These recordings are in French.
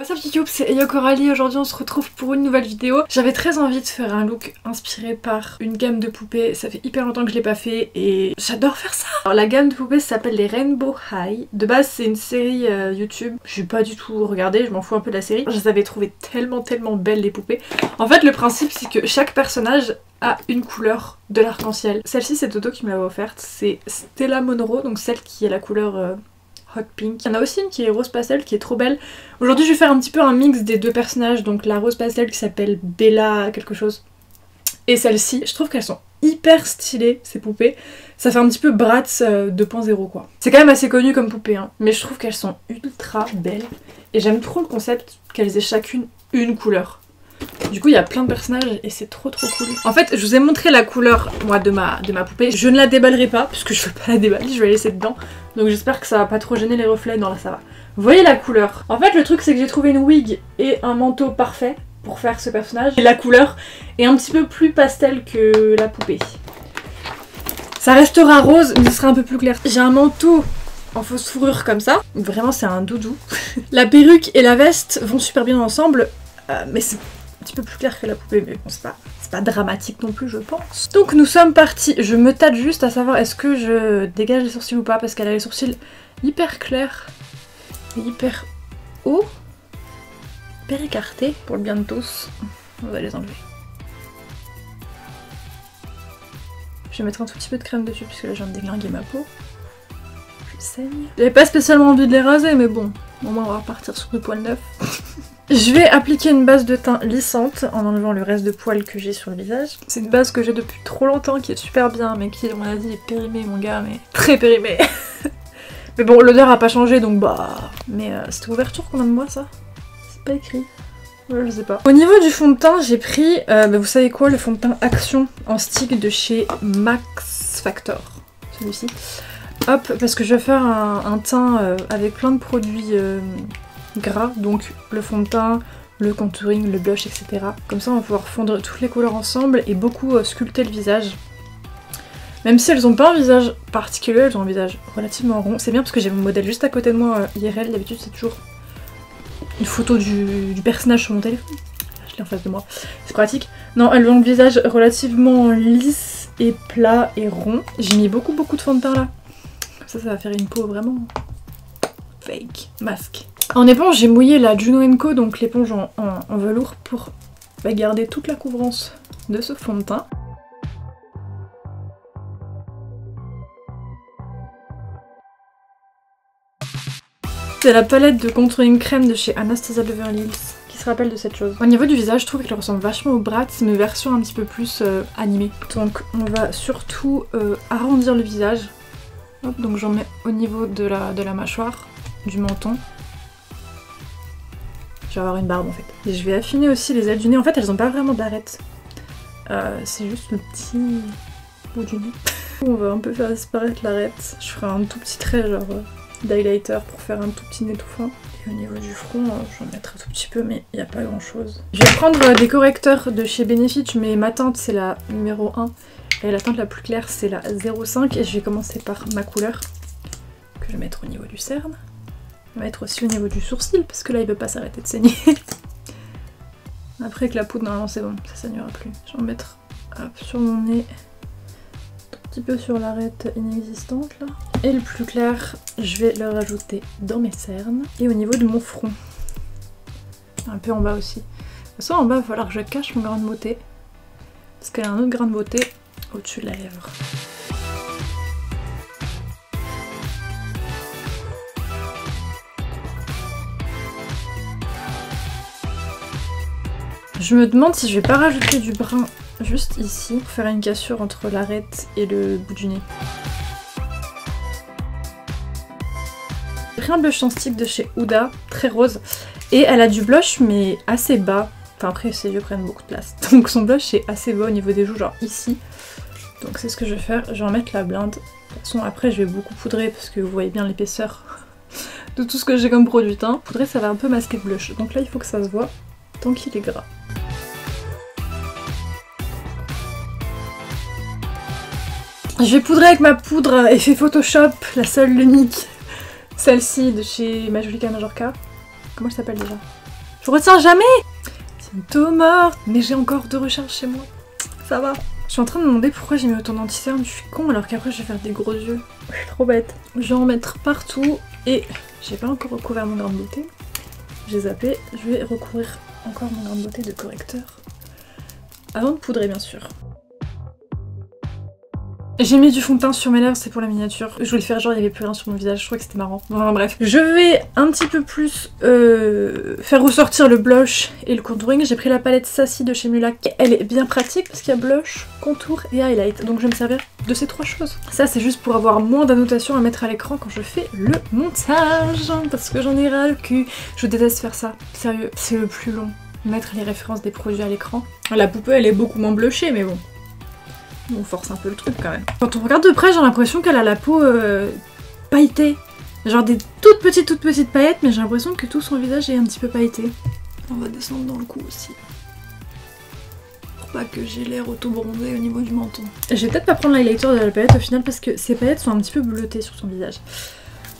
What's up YouTube, c'est Eyo Coralie. Aujourd'hui on se retrouve pour une nouvelle vidéo. J'avais très envie de faire un look inspiré par une gamme de poupées. Ça fait hyper longtemps que je l'ai pas fait et j'adore faire ça. Alors la gamme de poupées s'appelle les Rainbow High. De base c'est une série YouTube. Je suis pas du tout regardée, je m'en fous un peu de la série. Je les avais trouvées tellement belles les poupées. En fait le principe c'est que chaque personnage a une couleur de l'arc-en-ciel. Celle-ci c'est Toto qui me l'avait offerte. C'est Stella Monroe, donc celle qui est la couleur... Hot Pink. Il y en a aussi une qui est rose pastel qui est trop belle. Aujourd'hui je vais faire un petit peu un mix des deux personnages, donc la rose pastel qui s'appelle Bella quelque chose et celle-ci. Je trouve qu'elles sont hyper stylées ces poupées. Ça fait un petit peu Bratz 2.0 quoi. C'est quand même assez connu comme poupée hein, mais je trouve qu'elles sont ultra belles et j'aime trop le concept qu'elles aient chacune une couleur. Du coup il y a plein de personnages et c'est trop cool. En fait je vous ai montré la couleur moi de ma poupée. Je ne la déballerai pas parce que je veux pas la déballer, je vais la laisser dedans. Donc j'espère que ça va pas trop gêner les reflets. Non là ça va. Vous voyez la couleur. En fait le truc c'est que j'ai trouvé une wig et un manteau parfait pour faire ce personnage. Et la couleur est un petit peu plus pastel que la poupée. Ça restera rose mais ce sera un peu plus clair. J'ai un manteau en fausse fourrure comme ça. Vraiment c'est un doudou. La perruque et la veste vont super bien ensemble. Mais c'est un petit peu plus clair que la poupée, mais bon, c'est pas dramatique non plus, je pense. Donc nous sommes partis. Je me tâte juste à savoir est-ce que je dégage les sourcils ou pas, parce qu'elle a les sourcils hyper clairs et hyper hauts, hyper écartés, pour le bien de tous. On va les enlever. Je vais mettre un tout petit peu de crème dessus, puisque là je viens de déglinguer ma peau. Je saigne. J'avais pas spécialement envie de les raser, mais bon, au moins on va repartir sur des poils neufs. Je vais appliquer une base de teint lissante en enlevant le reste de poils que j'ai sur le visage. C'est une base que j'ai depuis trop longtemps qui est super bien mais qui à mon avis est périmée mon gars, mais très périmée. Mais bon l'odeur a pas changé donc bah... Mais c'était ouverture combien de mois ça? C'est pas écrit. Ouais, je sais pas. Au niveau du fond de teint j'ai pris, vous savez quoi, le fond de teint Action en stick de chez Max Factor. Celui-ci. Hop, parce que je vais faire un teint avec plein de produits... gras, donc le fond de teint, le contouring, le blush, etc. Comme ça on va pouvoir fondre toutes les couleurs ensemble et beaucoup sculpter le visage. Même si elles ont pas un visage particulier, elles ont un visage relativement rond. C'est bien parce que j'ai mon modèle juste à côté de moi IRL, d'habitude c'est toujours une photo du personnage sur mon téléphone. Je l'ai en face de moi, c'est pratique. Non, elles ont le visage relativement lisse et plat et rond. J'ai mis beaucoup de fond de teint là. Comme ça va faire une peau vraiment fake, masque. En éponge, j'ai mouillé la Juno & Co, donc l'éponge en velours pour garder toute la couvrance de ce fond de teint. C'est la palette de contouring crème de chez Anastasia Beverly Hills qui se rappelle de cette chose. Au niveau du visage, je trouve qu'elle ressemble vachement au Bratz, mais version un petit peu plus animée. Donc on va surtout arrondir le visage. Hop, donc j'en mets au niveau de la mâchoire, du menton. Je vais avoir une barbe en fait. Et je vais affiner aussi les ailes du nez. En fait elles ont pas vraiment d'arête. C'est juste le petit bout du nez. On va un peu faire disparaître l'arête. Je ferai un tout petit trait genre d'highlighter pour faire un tout petit nez tout fin. Et au niveau du front, j'en mettrai un tout petit peu mais il n'y a pas grand chose. Je vais prendre des correcteurs de chez Benefit, mais ma teinte c'est la numéro 1 et la teinte la plus claire c'est la 05 et je vais commencer par ma couleur que je vais mettre au niveau du cerne. On va mettre aussi au niveau du sourcil parce que là il veut pas s'arrêter de saigner. Après avec la poudre normalement c'est bon, ça saignera plus. Je vais en mettre hop, sur mon nez, un petit peu sur l'arête inexistante là. Et le plus clair, je vais le rajouter dans mes cernes et au niveau de mon front. Un peu en bas aussi. De toute façon en bas il va falloir que je cache mon grain de beauté parce qu'elle a un autre grain de beauté au-dessus de la lèvre. Je me demande si je vais pas rajouter du brun juste ici pour faire une cassure entre l'arête et le bout du nez. J'ai pris un blush en stick de chez Huda, très rose, et elle a du blush mais assez bas. Enfin après ses yeux prennent beaucoup de place, donc son blush est assez bas au niveau des joues, genre ici. Donc c'est ce que je vais faire, je vais en mettre la blinde. De toute façon après je vais beaucoup poudrer parce que vous voyez bien l'épaisseur de tout ce que j'ai comme produit teint. Poudrer ça va un peu masquer le blush, donc là il faut que ça se voit tant qu'il est gras. Je vais poudrer avec ma poudre effet Photoshop, la seule, l'unique. Celle-ci de chez Majolica Majorca. Comment elle s'appelle déjà? Je retiens jamais. Bientôt morte. Mais j'ai encore de recharge chez moi. Ça va. Je suis en train de me demander pourquoi j'ai mis autant d'anti-cerne. Je suis con alors qu'après je vais faire des gros yeux. Je suis trop bête. Je vais en mettre partout et j'ai pas encore recouvert mon grain de beauté. J'ai zappé. Je vais recouvrir encore mon grain de beauté de correcteur. Avant de poudrer bien sûr. J'ai mis du fond de teint sur mes lèvres, c'est pour la miniature. Je voulais faire genre il y avait plus rien sur mon visage, je trouvais que c'était marrant. Enfin bref. Je vais un petit peu plus faire ressortir le blush et le contouring. J'ai pris la palette Sassy de chez Mulac. Elle est bien pratique parce qu'il y a blush, contour et highlight. Donc je vais me servir de ces trois choses. Ça c'est juste pour avoir moins d'annotations à mettre à l'écran quand je fais le montage. Parce que j'en ai ras le cul. Je déteste faire ça. Sérieux, c'est le plus long. Mettre les références des produits à l'écran. La poupée elle est beaucoup moins blushée mais bon. On force un peu le truc quand même. Quand on regarde de près, j'ai l'impression qu'elle a la peau pailletée. Genre des toutes petites paillettes, mais j'ai l'impression que tout son visage est un petit peu pailleté. On va descendre dans le cou aussi. Pour pas que j'ai l'air auto-bronzé au niveau du menton. Je vais peut-être pas prendre l'highlighter de la paillette au final parce que ces paillettes sont un petit peu bleutées sur son visage.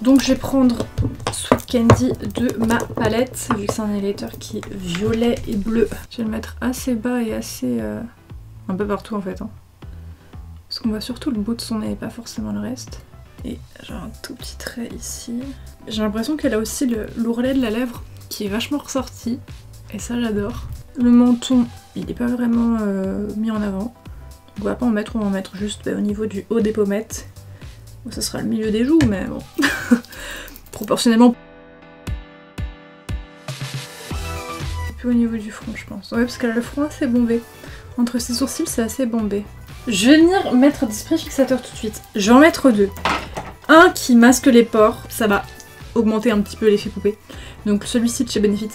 Donc je vais prendre Sweet Candy de ma palette, vu que c'est un highlighter qui est violet et bleu. Je vais le mettre assez bas et assez... un peu partout en fait. Hein. Parce qu'on voit surtout le bout de son nez et pas forcément le reste. Et j'ai un tout petit trait ici. J'ai l'impression qu'elle a aussi l'ourlet de la lèvre qui est vachement ressorti. Et ça j'adore. Le menton, il est pas vraiment mis en avant. On va pas en mettre, on va en mettre juste au niveau du haut des pommettes. Bon, ça sera le milieu des joues, mais bon. Proportionnellement. Et puis au niveau du front, je pense. Ouais, parce qu'elle a le front assez bombé. Entre ses sourcils, c'est assez bombé. Je vais venir mettre des sprays fixateurs tout de suite. Je vais en mettre deux. Un qui masque les pores, ça va augmenter un petit peu l'effet poupée. Donc celui-ci de chez Benefit.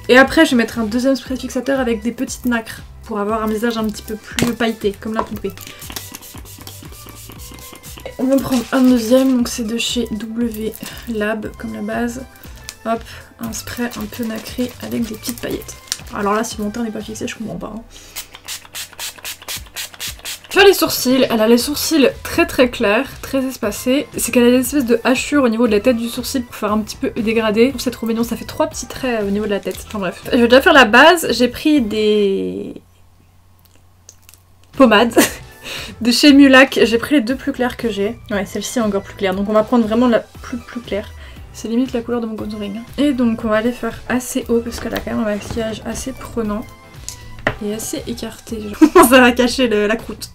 Et après je vais mettre un deuxième spray fixateur avec des petites nacres pour avoir un visage un petit peu plus pailleté, comme la poupée. On va prendre un deuxième, donc c'est de chez W Lab comme la base. Hop, un spray un peu nacré avec des petites paillettes. Alors là si mon teint n'est pas fixé, je comprends pas. Hein. Sur les sourcils, elle a les sourcils très clairs, très espacés. C'est qu'elle a des espèces de hachures au niveau de la tête du sourcil pour faire un petit peu dégradé. Je trouve que c'est trop mignon, ça fait 3 petits traits au niveau de la tête. Enfin bref. Je vais déjà faire la base. J'ai pris des pommades de chez Mulac. J'ai pris les deux plus claires que j'ai. Ouais, celle-ci est encore plus claire. Donc on va prendre vraiment la plus claire. C'est limite la couleur de mon contouring. Et donc on va aller faire assez haut parce qu'elle a quand même un maquillage assez prenant et assez écarté. Ça va cacher la croûte.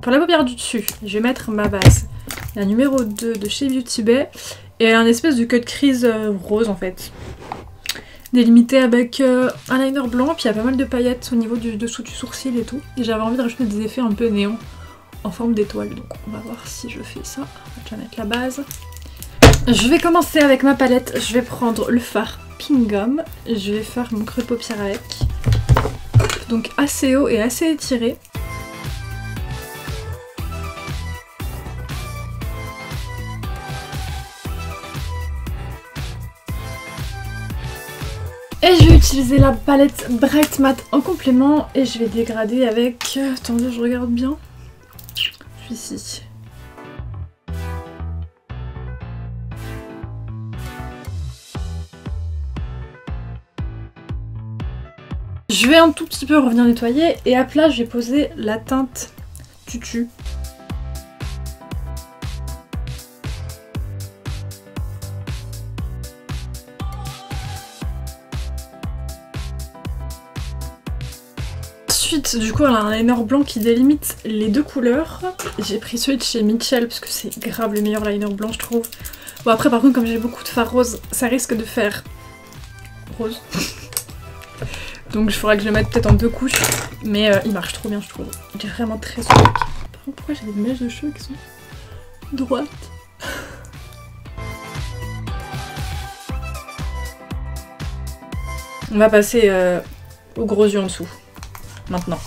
Pour la paupière du dessus, je vais mettre ma base. La numéro 2 de chez Beauty Bay. Et elle a une espèce de cut crease rose en fait. Délimitée avec un liner blanc, puis il y a pas mal de paillettes au niveau du dessous du sourcil et tout. Et j'avais envie de rajouter des effets un peu néon en forme d'étoile. Donc on va voir si je fais ça. Je vais mettre la base. Je vais commencer avec ma palette. Je vais prendre le fard Pink Gum. Je vais faire mon creux de paupière avec. Donc assez haut et assez étiré. Et je vais utiliser la palette Bright Matte en complément et je vais dégrader avec... Attendez, je regarde bien. Celui-ci. Je vais un tout petit peu revenir nettoyer et à plat, je vais poser la teinte Tutu. Ensuite, du coup, elle a un liner blanc qui délimite les deux couleurs. J'ai pris celui de chez Mitchell parce que c'est grave le meilleur liner blanc, je trouve. Bon, après, par contre, comme j'ai beaucoup de fard rose, ça risque de faire rose. Donc, il faudra que je le mette peut-être en 2 couches. Mais il marche trop bien, je trouve. Il est vraiment très slick. Par contre, pourquoi j'ai des mèches de cheveux qui sont droites? On va passer aux gros yeux en dessous. Maintenant.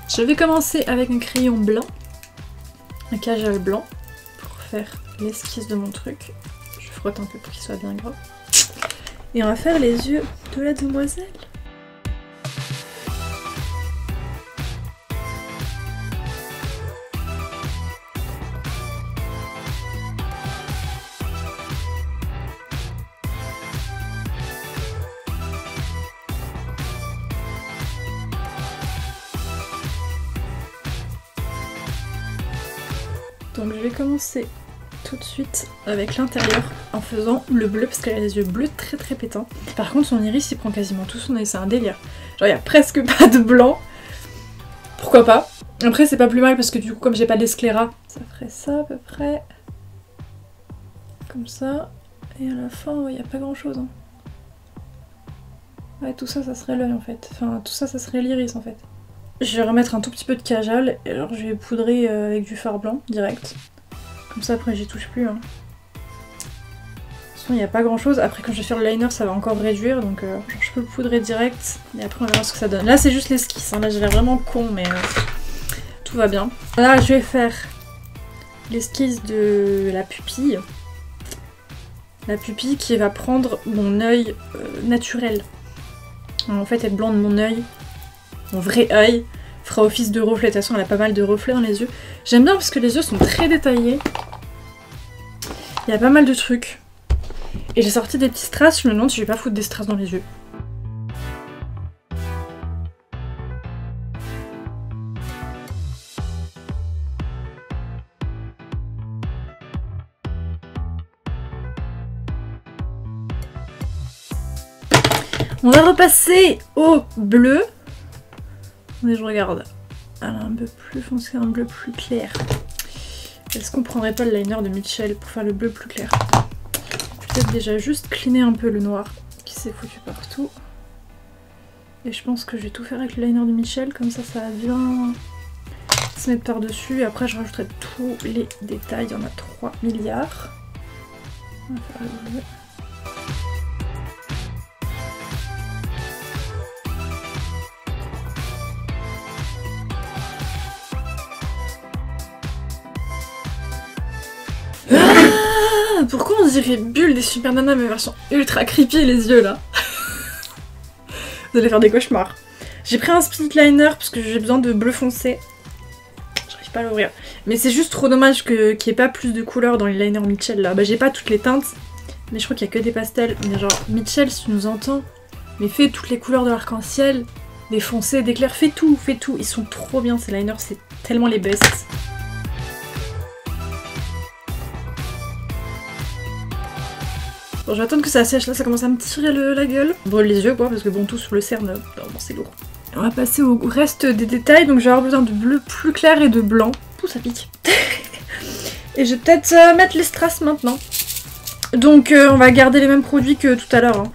Je vais commencer avec un crayon blanc, un kajal blanc, pour faire l'esquisse de mon truc. Je frotte un peu pour qu'il soit bien gras. Et on va faire les yeux de la demoiselle. Donc je vais commencer tout de suite avec l'intérieur en faisant le bleu parce qu'elle a les yeux bleus très très pétants. Par contre son iris il prend quasiment tout son œil, c'est un délire. Genre il y a presque pas de blanc. Pourquoi pas? Après c'est pas plus mal parce que du coup comme j'ai pas d'esclérat, ça ferait ça à peu près. Comme ça. Et à la fin il n'y a pas grand chose. Hein. Ouais tout ça ça serait l'œil en fait. Enfin tout ça ça serait l'iris en fait. Je vais remettre un tout petit peu de kajal et alors je vais poudrer avec du fard blanc direct. Comme ça après j'y touche plus. Hein. De toute façon il n'y a pas grand chose. Après quand je vais faire le liner ça va encore réduire donc je peux le poudrer direct et après on verra ce que ça donne. Là c'est juste l'esquisse, hein. Là j'ai l'air vraiment con mais tout va bien. Là je vais faire l'esquisse de la pupille. La pupille qui va prendre mon œil naturel. Alors, en fait elle blonde mon œil, mon vrai œil. Fera office de reflet, de toute façon elle a pas mal de reflets dans les yeux. J'aime bien parce que les yeux sont très détaillés. Il y a pas mal de trucs. Et j'ai sorti des petits strass, je me demande si je vais pas foutre des strass dans les yeux. On va repasser au bleu. Mais je regarde. Elle est un peu plus foncé, un bleu plus clair. Est-ce qu'on prendrait pas le liner de Mitchell pour faire le bleu plus clair? Peut-être déjà juste cleaner un peu le noir qui s'est foutu partout. Et je pense que je vais tout faire avec le liner de Mitchell, comme ça ça va bien se mettre par-dessus. Et après je rajouterai tous les détails, il y en a 3 milliards. On va faire le bleu. Pourquoi on dirait Bulle des Super Nana mais version ultra creepy les yeux là? Vous allez faire des cauchemars. J'ai pris un split liner parce que j'ai besoin de bleu foncé. J'arrive pas à l'ouvrir. Mais c'est juste trop dommage qu'il n'y ait pas plus de couleurs dans les liners Mitchell là. Bah j'ai pas toutes les teintes, mais je crois qu'il y a que des pastels. Mais genre Mitchell si tu nous entends, mais fais toutes les couleurs de l'arc-en-ciel, des foncés, des clairs, fais tout, fais tout. Ils sont trop bien ces liners, c'est tellement les best. Bon, je vais attendre que ça sèche, là ça commence à me tirer la gueule. Brûle les yeux quoi, parce que bon tout sur le cerne, bon, c'est lourd. On va passer au reste des détails, donc je vais avoir besoin de bleu plus clair et de blanc. Tout ça pique. Et je vais peut-être mettre les strass maintenant. Donc on va garder les mêmes produits que tout à l'heure. Hein.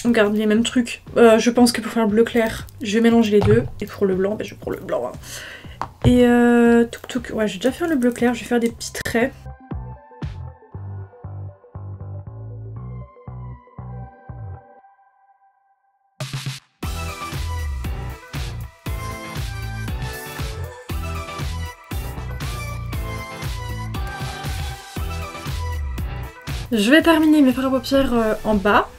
On garde les mêmes trucs. Je pense que pour faire le bleu clair, je vais mélanger les deux. Et pour le blanc, bah, je prends le blanc. Hein. Et ouais, j'ai déjà fait le bleu clair, je vais faire des petits traits. Je vais terminer mes fards à paupières en bas.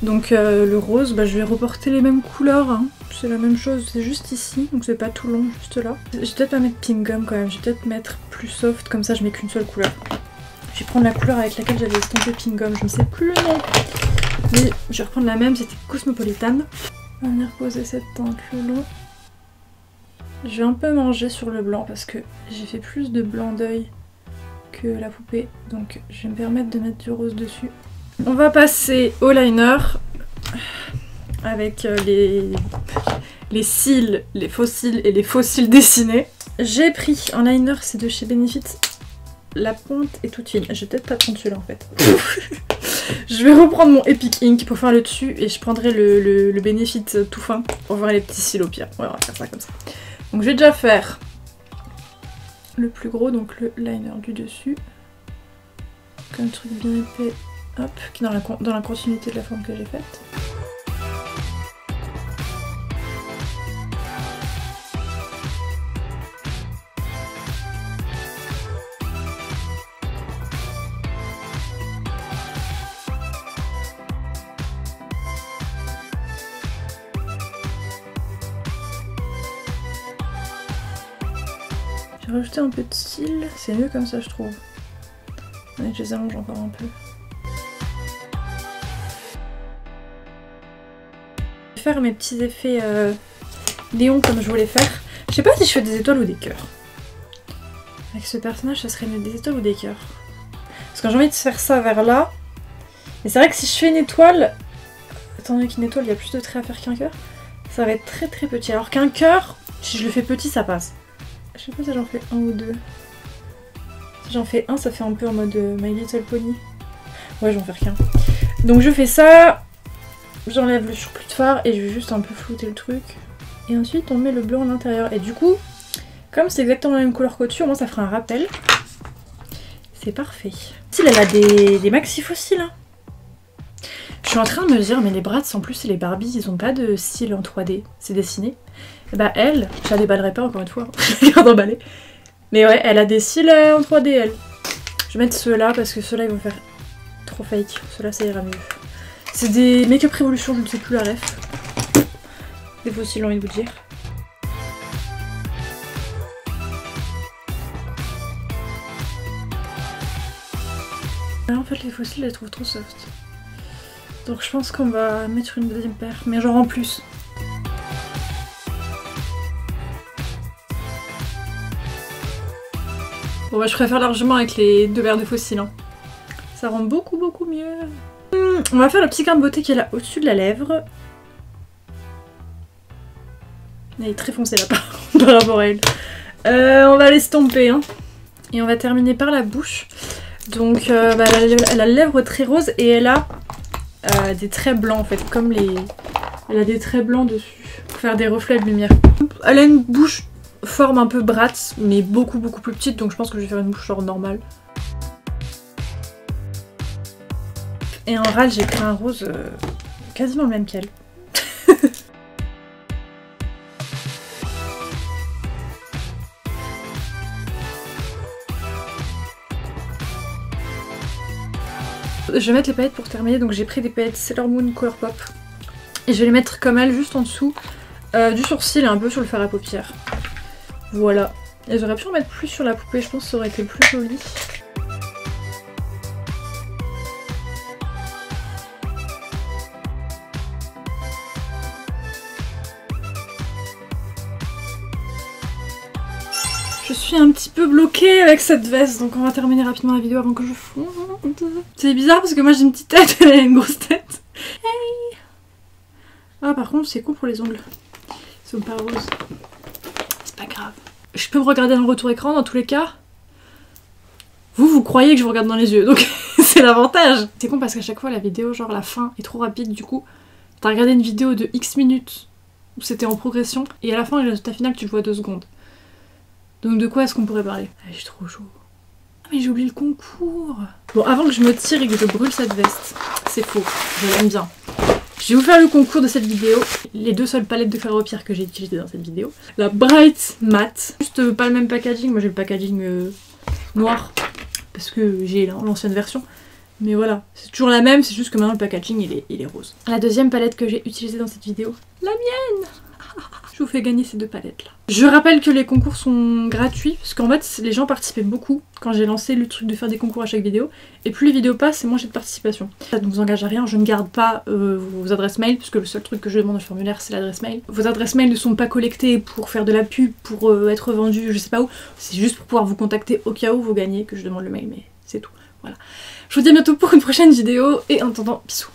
Donc le rose, bah, je vais reporter les mêmes couleurs. Hein. C'est la même chose, c'est juste ici, donc c'est pas tout long, juste là. Je vais peut-être pas mettre pink gum quand même, je vais peut-être mettre plus soft, comme ça je mets qu'une seule couleur. Je vais prendre la couleur avec laquelle j'avais estampé pink gum, je ne sais plus le nom. Mais je vais reprendre la même, c'était Cosmopolitan. On va venir poser cette teinte le long. Je vais un peu manger sur le blanc parce que j'ai fait plus de blanc d'œil que la poupée, donc je vais me permettre de mettre du rose dessus. On va passer au liner avec les cils, les faux cils et les faux cils dessinés. J'ai pris un liner, c'est de chez Benefit. La pointe est toute fine. Je vais peut-être pas prendre celui-là en fait. Je vais reprendre mon Epic Ink pour faire le dessus et je prendrai le Benefit tout fin pour faire les petits cils au pire. Ouais, on va faire ça comme ça. Donc je vais déjà faire le plus gros, donc le liner du dessus. Un truc bien épais, hop, qui est dans la continuité de la forme que j'ai faite. J'ai rajouté un peu de cils, c'est mieux comme ça je trouve. Ouais, je les allonge encore un peu. Je vais faire mes petits effets néons comme je voulais faire. Je sais pas si je fais des étoiles ou des cœurs. Avec ce personnage, ça serait des étoiles ou des cœurs? Parce que j'ai envie de faire ça vers là. Mais c'est vrai que si je fais une étoile, étant donné qu'une étoile, il y a plus de traits à faire qu'un cœur, ça va être très très petit. Alors qu'un cœur, si je le fais petit, ça passe. Je sais pas si j'en fais un ou deux. Si j'en fais un, ça fait un peu en mode My Little Pony. Ouais, je vais en faire qu'un. Donc je fais ça, j'enlève le surplus de fard et je vais juste un peu flouter le truc. Et ensuite on met le blanc à l'intérieur. Et du coup, comme c'est exactement la même couleur qu'au-dessus, au moins ça fera un rappel. C'est parfait. Elle a des maxi fossiles. Hein. Je suis en train de me dire, mais les Bratz en plus et les Barbie, ils ont pas de cils en 3D, c'est dessiné. Et bah elle, je la déballerai pas encore une fois, je garde emballé. Mais ouais, elle a des cils en 3D elle. Je vais mettre ceux-là parce que ceux-là ils vont faire trop fake. Ceux-là ça ira mieux. C'est des Make-up Revolution, je ne sais plus la ref. Des fossiles, j'ai envie de vous dire. Là, en fait les fossiles je les trouve trop soft. Donc je pense qu'on va mettre une deuxième paire, mais genre en plus. Bon bah je préfère largement avec les 2 paires de fossiles. Hein. Ça rend beaucoup mieux. On va faire le petit grain de beauté qui est là au-dessus de la lèvre. Elle est très foncée là par rapport à elle. On va l'estomper. Hein. Et on va terminer par la bouche. Donc bah, elle a la lèvre très rose et elle a des traits blancs en fait, comme les... Elle a des traits blancs dessus, pour faire des reflets de lumière. Elle a une bouche forme un peu Bratz, mais beaucoup plus petite, donc je pense que je vais faire une bouche genre normale. Et en râle, j'ai pris un rose quasiment le même qu'elle. Je vais mettre les paillettes pour terminer, donc j'ai pris des paillettes Sailor Moon Colourpop. Et je vais les mettre comme elle, juste en dessous du sourcil et un peu sur le fard à paupières. Voilà. Et j'aurais pu en mettre plus sur la poupée, je pense que ça aurait été plus joli. Je suis un petit peu bloquée avec cette veste, donc on va terminer rapidement la vidéo avant que je fonde. C'est bizarre parce que moi j'ai une petite tête et elle a une grosse tête. Hey. Ah par contre c'est cool pour les ongles. Ils sont pas roses. C'est pas grave. Je peux me regarder dans le retour écran dans tous les cas. Vous croyez que je vous regarde dans les yeux, donc c'est l'avantage. C'est con parce qu'à chaque fois la vidéo, genre la fin est trop rapide, du coup t'as regardé une vidéo de X minutes où c'était en progression et à la fin le résultat final tu le vois 2 secondes. Donc de quoi est-ce qu'on pourrait parler? Ah, j'ai trop chaud. Ah mais j'ai oublié le concours. Bon, avant que je me tire et que je brûle cette veste, c'est faux, je l'aime bien. Je vais vous faire le concours de cette vidéo. Les 2 seules palettes de fard à paupières que j'ai utilisées dans cette vidéo. La Bright Matte. Juste pas le même packaging, moi j'ai le packaging noir. Parce que j'ai l'ancienne version. Mais voilà, c'est toujours la même, c'est juste que maintenant le packaging il est rose. La deuxième palette que j'ai utilisée dans cette vidéo, la mienne. Je vous fais gagner ces 2 palettes là. Je rappelle que les concours sont gratuits, parce qu'en fait les gens participaient beaucoup quand j'ai lancé le truc de faire des concours à chaque vidéo. Et plus les vidéos passent, et moins j'ai de participation. Ça ne vous engage à rien, je ne garde pas vos adresses mail, puisque le seul truc que je demande dans le formulaire c'est l'adresse mail. Vos adresses mail ne sont pas collectées pour faire de la pub, pour être vendues je sais pas où. C'est juste pour pouvoir vous contacter au cas où vous gagnez que je demande le mail, mais c'est tout. Voilà. Je vous dis à bientôt pour une prochaine vidéo, et en attendant, bisous.